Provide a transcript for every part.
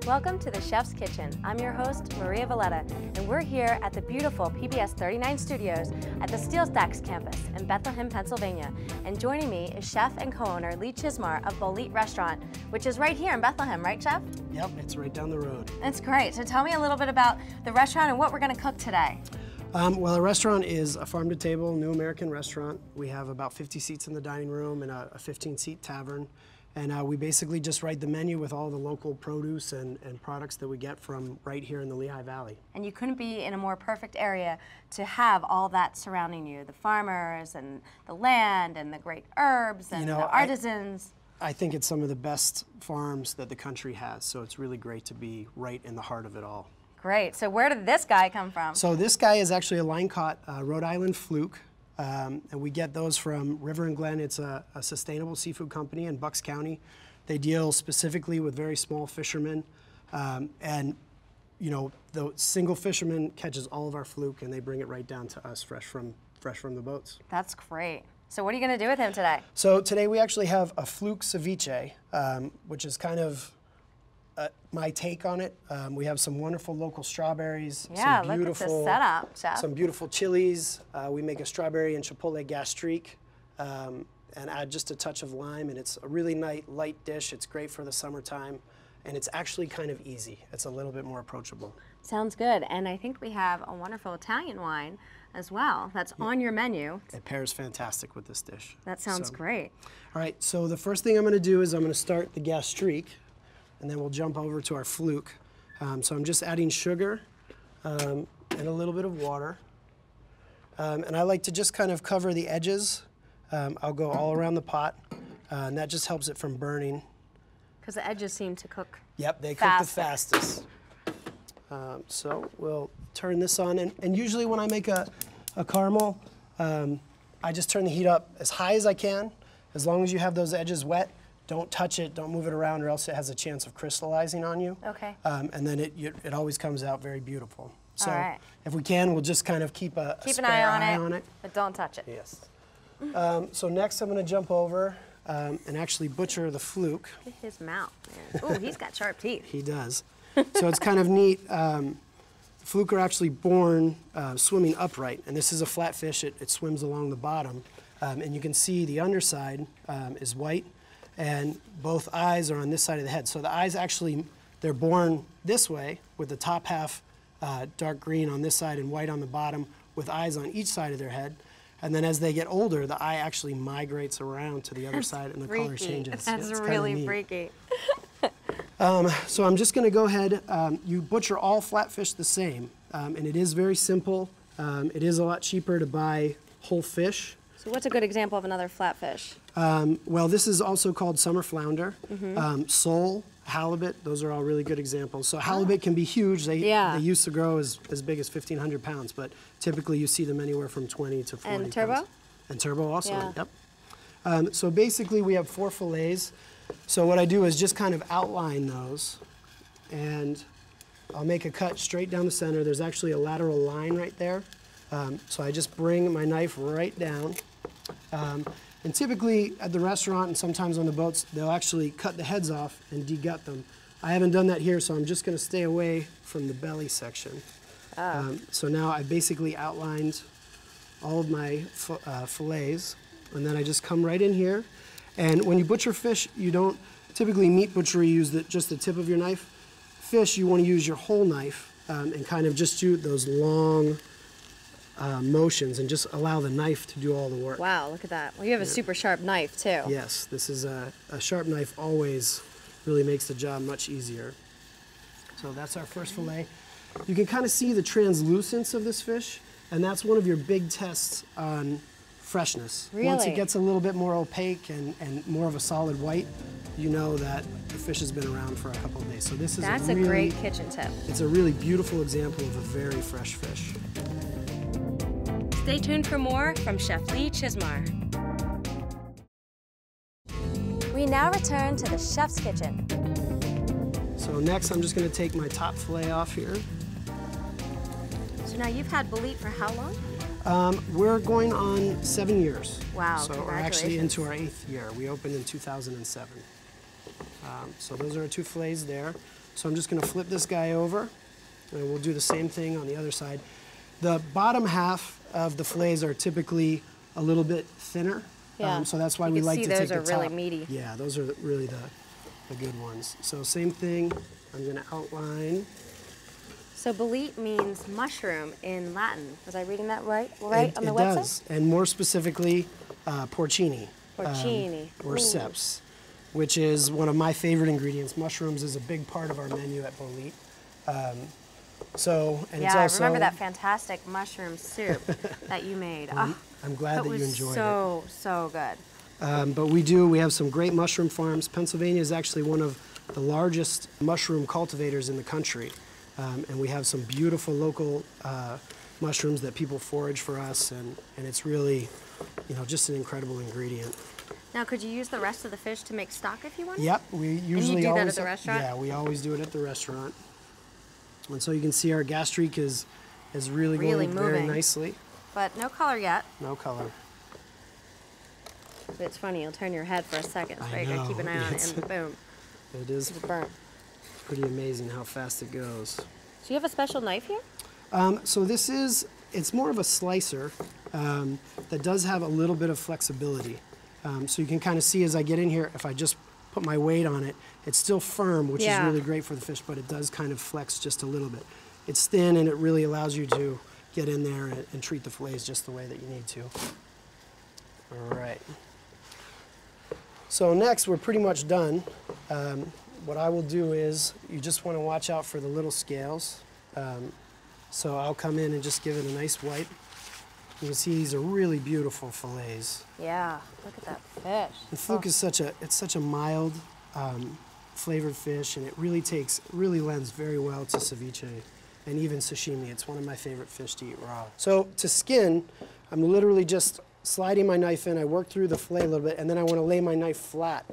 Welcome to the Chef's Kitchen. I'm your host, Maria Bolete, and we're here at the beautiful PBS 39 Studios at the Steel Stacks campus in Bethlehem, Pennsylvania. And joining me is chef and co-owner Lee Chizmar of Bolete Restaurant, which is right here in Bethlehem, right, Chef? Yep, it's right down the road. That's great. So tell me a little bit about the restaurant and what we're going to cook today. Well, the restaurant is a farm-to-table, new American restaurant. We have about 50 seats in the dining room and a 15-seat tavern. And we basically just write the menu with all the local produce and products that we get from right here in the Lehigh Valley. And you couldn't be in a more perfect area to have all that surrounding you, the farmers and the land and the great herbs and the artisans. I think it's some of the best farms that the country has, so it's really great to be right in the heart of it all. Great. So where did this guy come from? So this guy is actually a line-caught Rhode Island Fluke. And we get those from River and Glen. It's a sustainable seafood company in Bucks County. They deal specifically with very small fishermen. And, you know, the single fisherman catches all of our fluke and they bring it right down to us fresh from the boats. That's great. So what are you going to do with him today? So today we actually have a Fluke Ceviche, which is kind of my take on it. We have some wonderful local strawberries. Yeah, some beautiful, look at this setup, Chef. Some beautiful chilies. We make a strawberry and chipotle gastrique and add just a touch of lime, and it's a really light dish. It's great for the summertime, and it's actually kind of easy. It's a little bit more approachable. Sounds good, and I think we have a wonderful Italian wine as well that's on your menu. It pairs fantastic with this dish. That sounds great. All right, so the first thing I'm gonna do is I'm gonna start the gastrique, and then we'll jump over to our fluke. So I'm just adding sugar and a little bit of water. And I like to just kind of cover the edges. I'll go all around the pot, and that just helps it from burning. Because the edges seem to cook Yep, they cook the fastest. So we'll turn this on, and usually when I make a caramel, I just turn the heat up as high as I can. As long as you have those edges wet, don't touch it, don't move it around, or else it has a chance of crystallizing on you. Okay. And then it always comes out very beautiful. So all right. If we can, we'll just kind of keep an eye on it. But don't touch it. Yes. So next I'm going to jump over and actually butcher the fluke. Look at his mouth, man. Ooh, he's got sharp teeth. He does. So it's kind of neat. The fluke are actually born swimming upright, and this is a flat fish. It swims along the bottom, and you can see the underside is white, and both eyes are on this side of the head. So the eyes actually, they're born this way with the top half dark green on this side and white on the bottom with eyes on each side of their head. And then as they get older, the eye actually migrates around to the other side and the color changes. That's really freaky. So I'm just going to go ahead. You butcher all flatfish the same, and it is very simple. It is a lot cheaper to buy whole fish. So what's a good example of another flatfish? Well, this is also called summer flounder. Sole, halibut, those are all really good examples. So halibut can be huge. They used to grow as big as 1,500 pounds, but typically you see them anywhere from 20 to 40 And turbo? pounds. And turbo also, yep. So basically we have 4 fillets. So what I do is just kind of outline those, and I'll make a cut straight down the center. There's actually a lateral line right there. So I just bring my knife right down. And typically at the restaurant and sometimes on the boats, they'll actually cut the heads off and de-gut them. I haven't done that here, so I'm just going to stay away from the belly section. So now I basically outlined all of my fillets, and then I just come right in here. And when you butcher fish, you don't typically meat butchery use just the tip of your knife. Fish, you want to use your whole knife and kind of just do those long motions and just allow the knife to do all the work. Wow, look at that. Well, you have a super sharp knife, too. Yes, this is a sharp knife always really makes the job much easier. So that's our first fillet. You can kind of see the translucence of this fish, and that's one of your big tests on freshness. Really? Once it gets a little bit more opaque and more of a solid white, you know that the fish has been around for a couple of days. So this is a great kitchen tip. It's a really beautiful example of a very fresh fish. Stay tuned for more from Chef Lee Chizmar. We now return to the Chef's Kitchen. So next I'm just going to take my top fillet off here. So now you've had Bolete for how long? We're going on 7 years. Wow, so we're actually into our 8th year. We opened in 2007. So those are our 2 fillets there. So I'm just going to flip this guy over, and we'll do the same thing on the other side. The bottom half of the fillets are typically a little bit thinner, so that's why we like to take the top. Those are really meaty. Yeah, those are really the good ones. So same thing, I'm going to outline. So bolete means mushroom in Latin. Was I reading that right on the website? It does, and more specifically, porcini. Porcini. Or ceps, which is one of my favorite ingredients. Mushrooms is a big part of our menu at Bolete. It's also... I remember that fantastic mushroom soup that you made. I'm glad that you enjoyed it. So good. But we have some great mushroom farms. Pennsylvania is actually one of the largest mushroom cultivators in the country. And we have some beautiful local mushrooms that people forage for us, and it's really, just an incredible ingredient. Now, could you use the rest of the fish to make stock if you want? Yep, we usually do always that at the restaurant? Yeah, we always do it at the restaurant. And so you can see our gastrique is really going moving very nicely. But no color yet. No color. It's funny, you'll turn your head for a second, so you gotta keep an eye on it, and boom. It is burnt. Pretty amazing how fast it goes. So you have a special knife here? So it's more of a slicer that does have a little bit of flexibility. So you can kind of see as I get in here, if I just put my weight on it, it's still firm, which is really great for the fish, but it does kind of flex just a little bit. It's thin, and it really allows you to get in there and treat the fillets just the way that you need to. All right. So next, we're pretty much done. What I will do is, you just want to watch out for the little scales. So I'll come in and just give it a nice wipe. You can see these are really beautiful fillets. Yeah, look at that fish. And fluke is such a mild, flavored fish, and it really lends very well to ceviche and even sashimi. It's one of my favorite fish to eat raw. So to skin, I'm literally just sliding my knife in. I work through the fillet a little bit, and then I want to lay my knife flat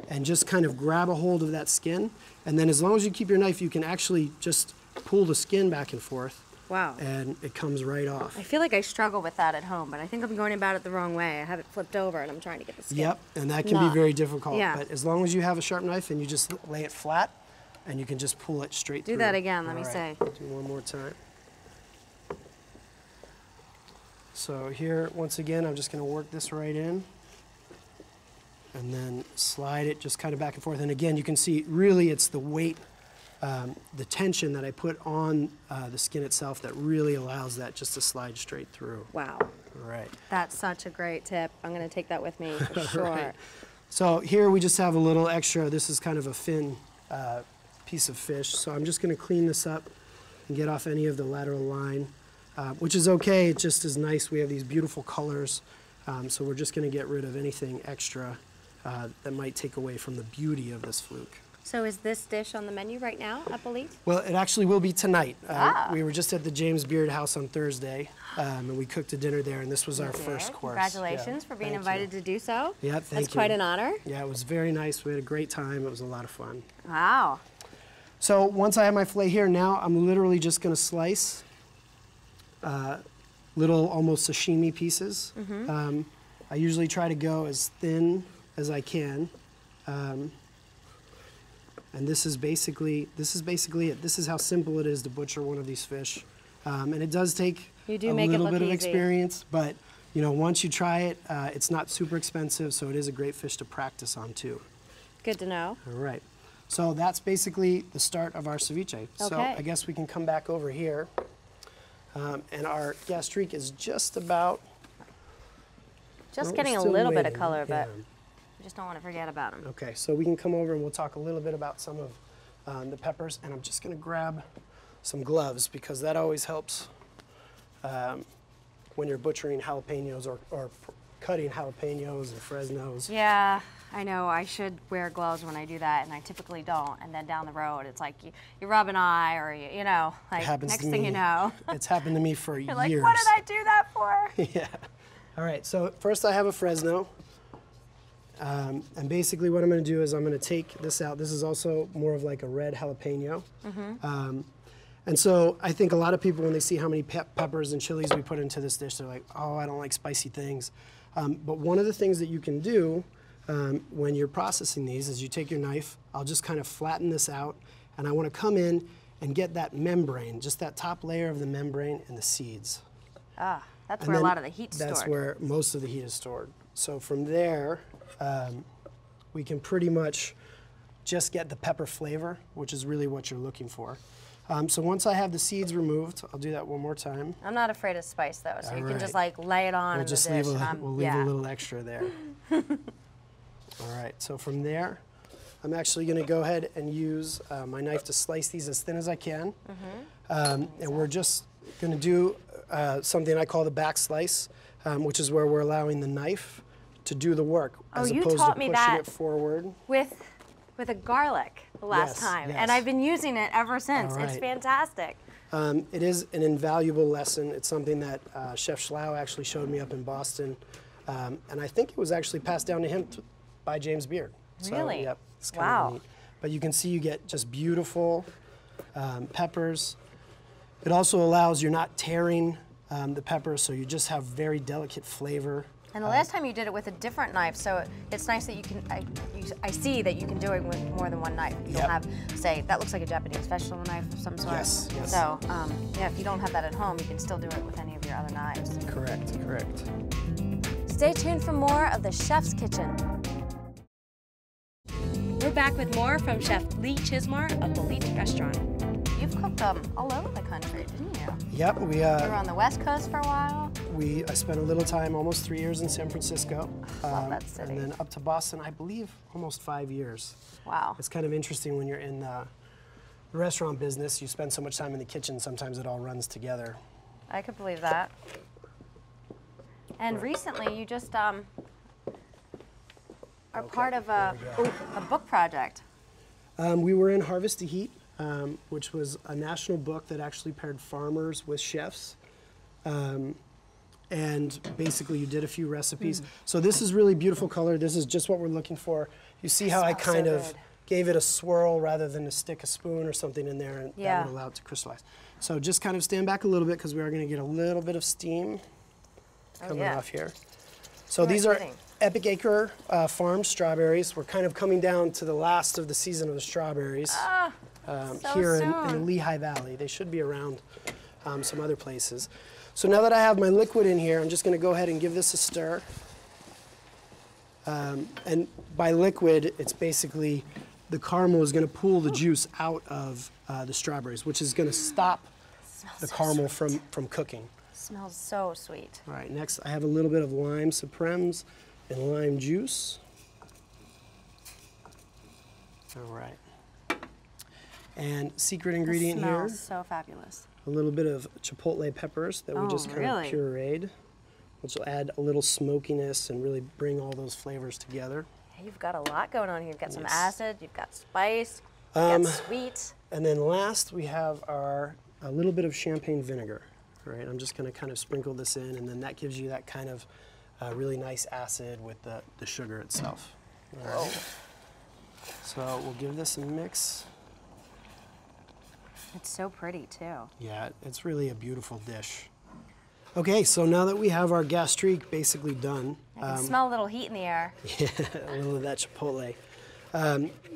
and just kind of grab a hold of that skin. And then as long as you keep your knife, you can actually just pull the skin back and forth. Wow. And it comes right off. I feel like I struggle with that at home, but I think I'm going about it the wrong way. I have it flipped over and I'm trying to get the skin. Yep, and that can be very difficult. Yeah. But as long as you have a sharp knife and you just lay it flat, and you can just pull it straight through. Do that again, let me see. Do one more time. So here, once again, I'm just going to work this right in. And then slide it just kind of back and forth. And again, you can see really it's the weight, the tension that I put on the skin itself that really allows that just to slide straight through. Wow. All right. That's such a great tip. I'm going to take that with me for sure. Right. So here we just have a little extra. This is kind of a thin piece of fish. So I'm just going to clean this up and get off any of the lateral line, which is okay. It just is nice. We have these beautiful colors. So we're just going to get rid of anything extra that might take away from the beauty of this fluke. So is this dish on the menu right now at Bolete? Well, it actually will be tonight. We were just at the James Beard House on Thursday, and we cooked a dinner there, and this was our first course. Congratulations for being invited to do so. Yeah, thank you. That's quite an honor. Yeah, it was very nice. We had a great time. It was a lot of fun. Wow. So once I have my fillet here, now I'm literally just going to slice little almost sashimi pieces. I usually try to go as thin as I can. And this is basically it. This is how simple it is to butcher one of these fish. And it does take a little bit of experience, but once you try it, it's not super expensive, so it is a great fish to practice on too. Good to know. All right. So that's basically the start of our ceviche. Okay. So I guess we can come back over here. And our gastrique is just about... Just getting a little bit of color, but... I just don't want to forget about them. Okay, so we can come over and we'll talk a little bit about some of the peppers. And I'm just going to grab some gloves because that always helps when you're butchering jalapenos or cutting jalapenos and Fresnos. Yeah, I know. I should wear gloves when I do that, and I typically don't. And then down the road, it's like you rub an eye or, next thing you know. It's happened to me for years. You're like, what did I do that for? Yeah. All right, so first I have a Fresno. And basically what I'm going to do is I'm going to take this out. This is also more of like a red jalapeno. And so I think a lot of people, when they see how many peppers and chilies we put into this dish, they're like, oh, I don't like spicy things. But one of the things that you can do when you're processing these is you take your knife, I'll just kind of flatten this out, and I want to come in and get that membrane, just that top layer of the membrane and the seeds. Ah, that's where a lot of the heat's stored. That's where most of the heat is stored. So from there, we can pretty much just get the pepper flavor, which is really what you're looking for. So once I have the seeds removed, I'll do that one more time. I'm not afraid of spice though, so you can just like lay it on in the dish. We'll leave a little extra there. All right, so from there, I'm actually gonna go ahead and use my knife to slice these as thin as I can. And we're just gonna do something I call the back slice, which is where we're allowing the knife to do the work as opposed to pushing it forward. With a garlic the last time, and I've been using it ever since. It's fantastic. It is an invaluable lesson. It's something that Chef Schlau actually showed me up in Boston, and I think it was actually passed down to him by James Beard. Really? So, yep, it's kind of neat. But you can see you get just beautiful peppers. It also allows you're not tearing the peppers, so you just have very delicate flavor. And the last time you did it with a different knife, so it's nice that you can, I see that you can do it with more than one knife. You don't have, say, that looks like a Japanese vegetable knife of some sort. Yes, yes. So, yeah, if you don't have that at home, you can still do it with any of your other knives. Correct, correct. Stay tuned for more of the Chef's Kitchen. We're back with more from Chef Lee Chizmar of Bolete Restaurant. You've cooked all over the country, didn't you? Yep, you were on the West Coast for a while. I spent a little time, almost 3 years in San Francisco. Love that city. And then up to Boston, I believe, almost 5 years. Wow. It's kind of interesting when you're in the restaurant business, you spend so much time in the kitchen, sometimes it all runs together. I could believe that. And recently, you just are part of a book project. We were in Harvest to Heat, which was a national book that actually paired farmers with chefs. And basically you did a few recipes. So this is really beautiful color. This is just what we're looking for. You see how I kind of gave it a swirl rather than to stick a spoon or something in there, and that would allow it to crystallize. So just kind of stand back a little bit because we are going to get a little bit of steam coming off here. So these are Epic Acre Farm strawberries. We're kind of coming down to the last of the season of the strawberries here in the Lehigh Valley. They should be around some other places. So now that I have my liquid in here, I'm just going to go ahead and give this a stir. And by liquid, it's basically the caramel is going to pull the juice out of the strawberries, which is going to stop the caramel from cooking. Smells so sweet. All right, next I have a little bit of lime supremes and lime juice. All right. And secret ingredient here. Smells so fabulous. A little bit of chipotle peppers that we just kind of pureed, which will add a little smokiness and really bring all those flavors together. You've got a lot going on here. You've got some acid, you've got spice, you've got sweet. And then last we have a little bit of champagne vinegar. All right, I'm just going to kind of sprinkle this in, and then that gives you that kind of really nice acid with the sugar itself. All right. So we'll give this a mix. It's so pretty too. Yeah, it's really a beautiful dish. Okay, so now that we have our gastrique basically done. I can smell a little heat in the air. Yeah, a little of that chipotle.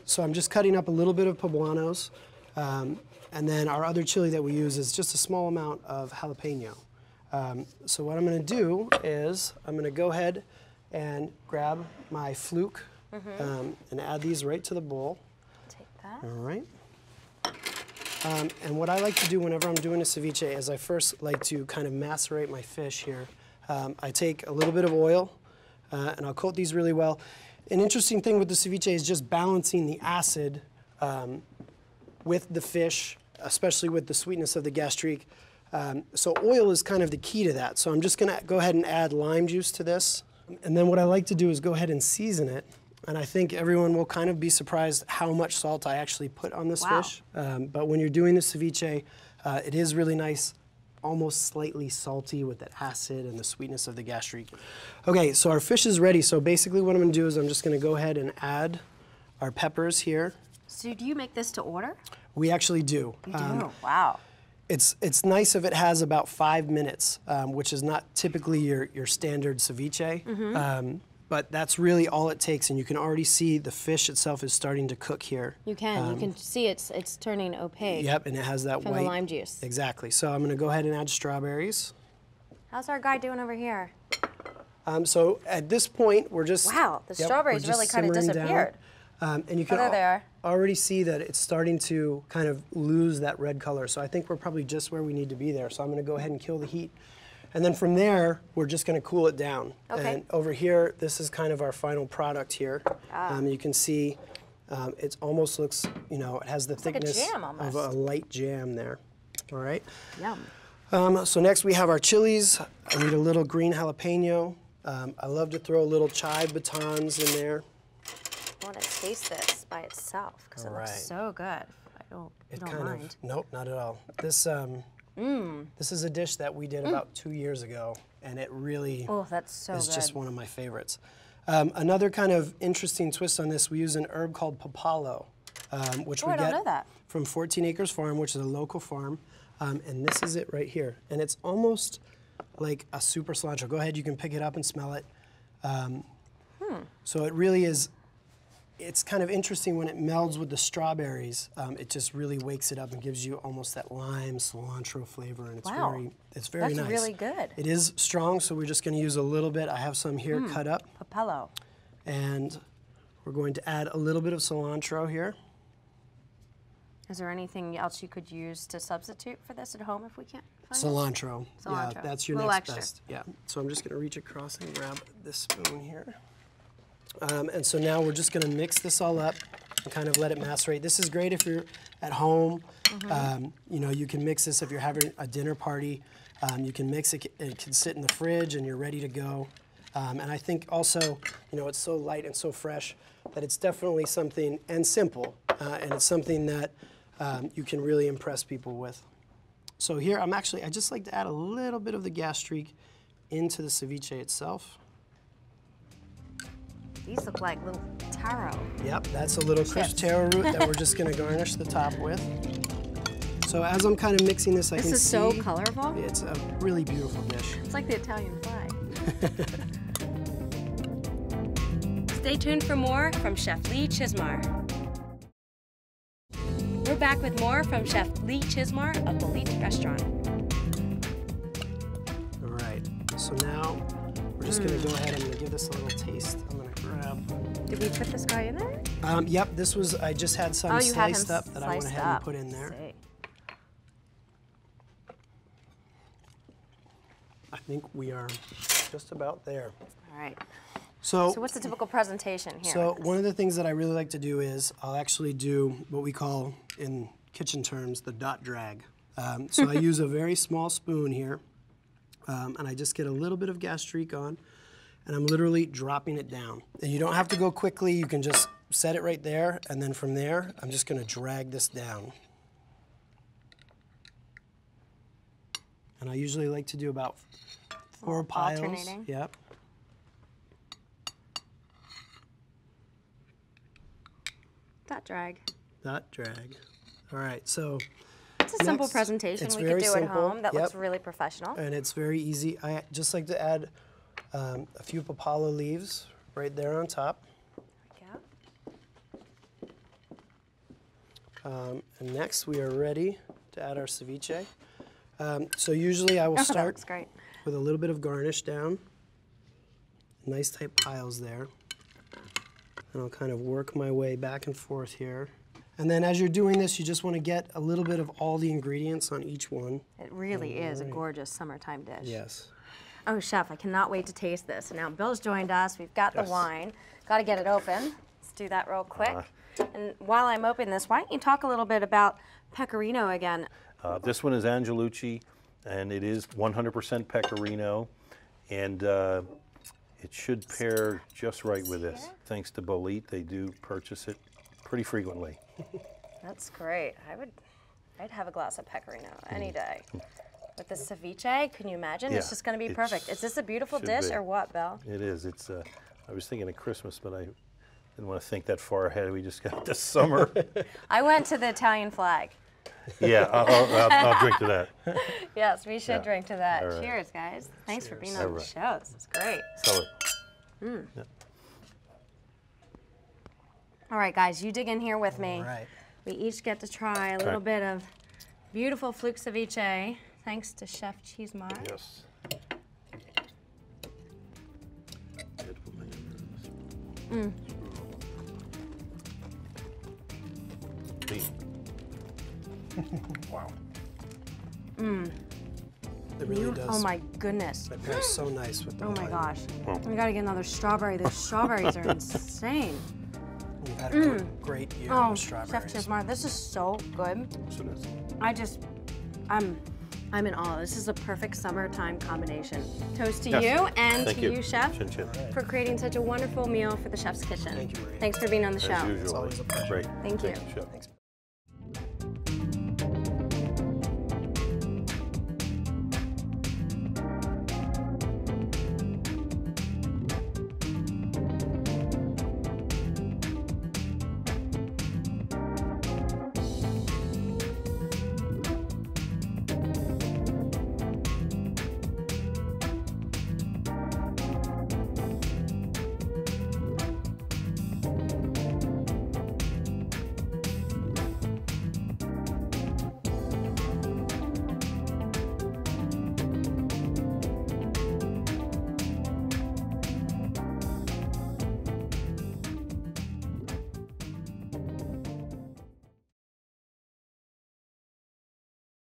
So I'm just cutting up a little bit of poblanos, and then our other chili that we use is just a small amount of jalapeno. So what I'm gonna do is I'm gonna go ahead and grab my Fluke and add these right to the bowl. Take that. All right. And what I like to do whenever I'm doing a ceviche is I first like to kind of macerate my fish here. I take a little bit of oil and I'll coat these really well. An interesting thing with the ceviche is just balancing the acid with the fish, especially with the sweetness of the gastrique. So oil is kind of the key to that. So I'm just gonna go ahead and add lime juice to this. And then what I like to do is go ahead and season it. And I think everyone will kind of be surprised how much salt I actually put on this fish. But when you're doing the ceviche, it is really nice, almost slightly salty with that acid and the sweetness of the gastrique. Okay, so our fish is ready. So basically what I'm gonna do is I'm just gonna go ahead and add our peppers here. So do you make this to order? We actually do. You do? Wow. It's nice if it has about 5 minutes, which is not typically your standard ceviche. But that's really all it takes, and you can already see the fish itself is starting to cook here. You can see it's turning opaque. Yep, and it has that from white. the lime juice. Exactly. So I'm going to go ahead and add strawberries. How's our guy doing over here? So at this point, we're just... Wow, the strawberries really kind of disappeared. And you can there they are. already see that it's starting to kind of lose that red color. So I think we're probably just where we need to be there. So I'm going to go ahead and kill the heat. And then from there, we're just going to cool it down. Okay. And over here, this is kind of our final product here. You can see it almost looks, you know, it has the thickness like a jam almost. of a light jam there. All right. Yum. So next we have our chilies. I need a little green jalapeno. I love to throw little chive batons in there. I want to taste this by itself because it looks so good. I don't mind. Nope, not at all. This is a dish that we did about 2 years ago, and it really is just one of my favorites. Another kind of interesting twist on this, we use an herb called papalo, which we get from 14 Acres Farm, which is a local farm, and this is it right here. And it's almost like a super cilantro. Go ahead, you can pick it up and smell it. So it really is. It's kind of interesting when it melds with the strawberries. It just really wakes it up and gives you almost that lime cilantro flavor, and it's very nice. That's really good. It is strong, so we're just going to use a little bit. I have some here cut up. Papalo. And we're going to add a little bit of cilantro here. Is there anything else you could use to substitute for this at home if we can't find cilantro. Cilantro. Yeah, that's your next best. Yeah. So I'm just going to reach across and grab this spoon here. And so now we're just going to mix this all up and kind of let it macerate. This is great if you're at home. You know, you can mix this if you're having a dinner party. You can mix it, it can sit in the fridge and you're ready to go. And I think also, you know, it's so light and so fresh that it's definitely something, and simple, and it's something that you can really impress people with. So here I just like to add a little bit of the gastrique into the ceviche itself. These look like little taro. Yep, that's a little crisp taro root that we're just going to garnish the top with. So as I'm kind of mixing this, I can see... This is so colorful. It's a really beautiful dish. It's like the Italian flag. Stay tuned for more from Chef Lee Chizmar. We're back with more from Chef Lee Chizmar of Bolete Restaurant. All right, so now we're just going to go ahead and I'm going to give this a little taste. I'm going to grab... Did we put this guy in there? Yep, this was, I just had some sliced up that I went ahead and put in there. I think we are just about there. All right. So what's the typical presentation here? So one of the things that I really like to do is I'll actually do what we call in kitchen terms the dot drag. So I use a very small spoon here, and I just get a little bit of gastrique on, and I'm literally dropping it down. And you don't have to go quickly, you can just set it right there, and then from there, I'm just gonna drag this down. And I usually like to do about 4 piles. Alternating. Yep. Dot drag. Dot drag. All right, so it's a simple presentation we could do at home that looks really professional. And it's very easy. I just like to add a few papalo leaves right there on top. And next we are ready to add our ceviche. So usually I will start with a little bit of garnish down. Nice tight piles there. And I'll kind of work my way back and forth here. And then as you're doing this, you just want to get a little bit of all the ingredients on each one. It really is a gorgeous summertime dish. Yes. Oh, Chef, I cannot wait to taste this. Now, Bill's joined us. We've got the wine. Got to get it open. Let's do that real quick. And while I'm opening this, why don't you talk a little bit about Pecorino again? This one is Angelucci, and it is 100% Pecorino. And it should pair just right with this. Thanks to Bolete, they do purchase it pretty frequently. That's great. I'd have a glass of Pecorino any day. With the ceviche, can you imagine? Yeah, it's just going to be perfect. Is this a beautiful dish or what, Bill? It is. It's. I was thinking of Christmas, but I didn't want to think that far ahead. We just got this summer. I went to the Italian flag. Yeah, I'll drink to that. Yes, we should drink to that. Right. Cheers, guys. Thanks for being on the show. This is great. Salud. All right, guys, you dig in here with me. All right. We each get to try a little bit of beautiful Fluke Ceviche, thanks to Chef Chizmar. Yes. Wow. It really does. Oh my goodness. It pairs so nice with the Oh my wine. goes. Oh. We gotta get another strawberry. Those strawberries are insane. We've had a great year Oh, with Chef strawberries. Chizmar, this is so good. So that's, I'm in awe. This is a perfect summertime combination. Toast to Yes. you and Thank to you. you, Chef, Chin chin. for creating such a wonderful meal for the Chef's Kitchen. Thank you, Maria. Thanks for being on the show. As usual. It's always a pleasure. Great. Thank you. Chef. Thanks.